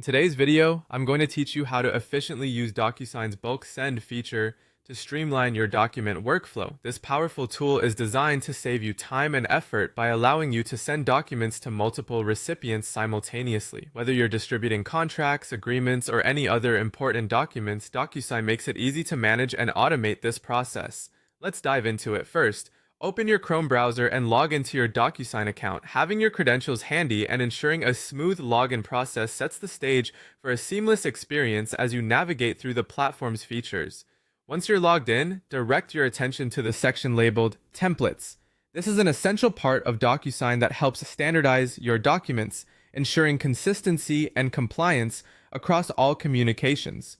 In today's video, I'm going to teach you how to efficiently use DocuSign's bulk send feature to streamline your document workflow. This powerful tool is designed to save you time and effort by allowing you to send documents to multiple recipients simultaneously. Whether you're distributing contracts, agreements, or any other important documents, DocuSign makes it easy to manage and automate this process. Let's dive into it. First, open your Chrome browser and log into your DocuSign account. Having your credentials handy and ensuring a smooth login process sets the stage for a seamless experience as you navigate through the platform's features. Once you're logged in, direct your attention to the section labeled Templates. This is an essential part of DocuSign that helps standardize your documents, ensuring consistency and compliance across all communications.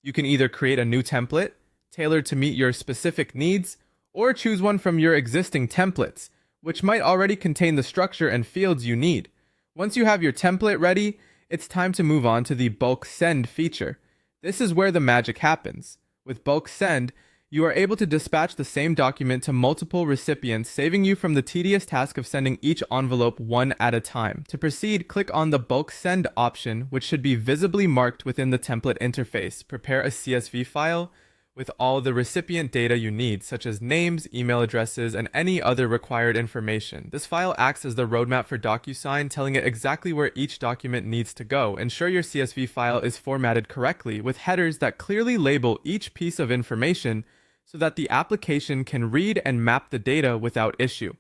You can either create a new template, tailored to meet your specific needs, or choose one from your existing templates, which might already contain the structure and fields you need. Once you have your template ready, it's time to move on to the bulk send feature. This is where the magic happens. With bulk send, you are able to dispatch the same document to multiple recipients, saving you from the tedious task of sending each envelope one at a time. To proceed, click on the bulk send option, which should be visibly marked within the template interface. Prepare a CSV file with all the recipient data you need, such as names, email addresses, and any other required information. This file acts as the roadmap for DocuSign, telling it exactly where each document needs to go. Ensure your CSV file is formatted correctly, with headers that clearly label each piece of information so that the application can read and map the data without issue.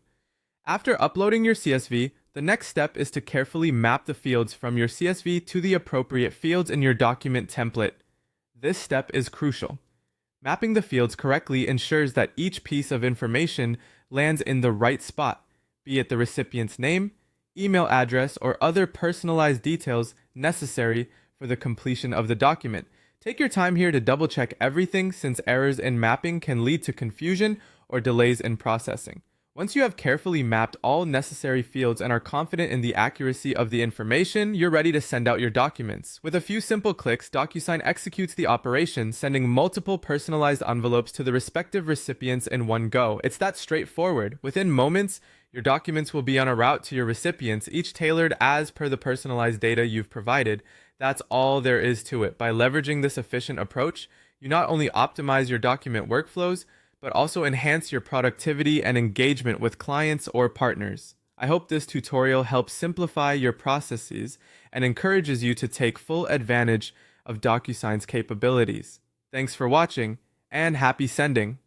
After uploading your CSV, the next step is to carefully map the fields from your CSV to the appropriate fields in your document template. This step is crucial. Mapping the fields correctly ensures that each piece of information lands in the right spot, be it the recipient's name, email address, or other personalized details necessary for the completion of the document. Take your time here to double-check everything, since errors in mapping can lead to confusion or delays in processing. Once you have carefully mapped all necessary fields and are confident in the accuracy of the information, you're ready to send out your documents. With a few simple clicks, DocuSign executes the operation, sending multiple personalized envelopes to the respective recipients in one go. It's that straightforward. Within moments, your documents will be on a route to your recipients, each tailored as per the personalized data you've provided. That's all there is to it. By leveraging this efficient approach, you not only optimize your document workflows, but also enhance your productivity and engagement with clients or partners. I hope this tutorial helps simplify your processes and encourages you to take full advantage of DocuSign's capabilities. Thanks for watching, and happy sending!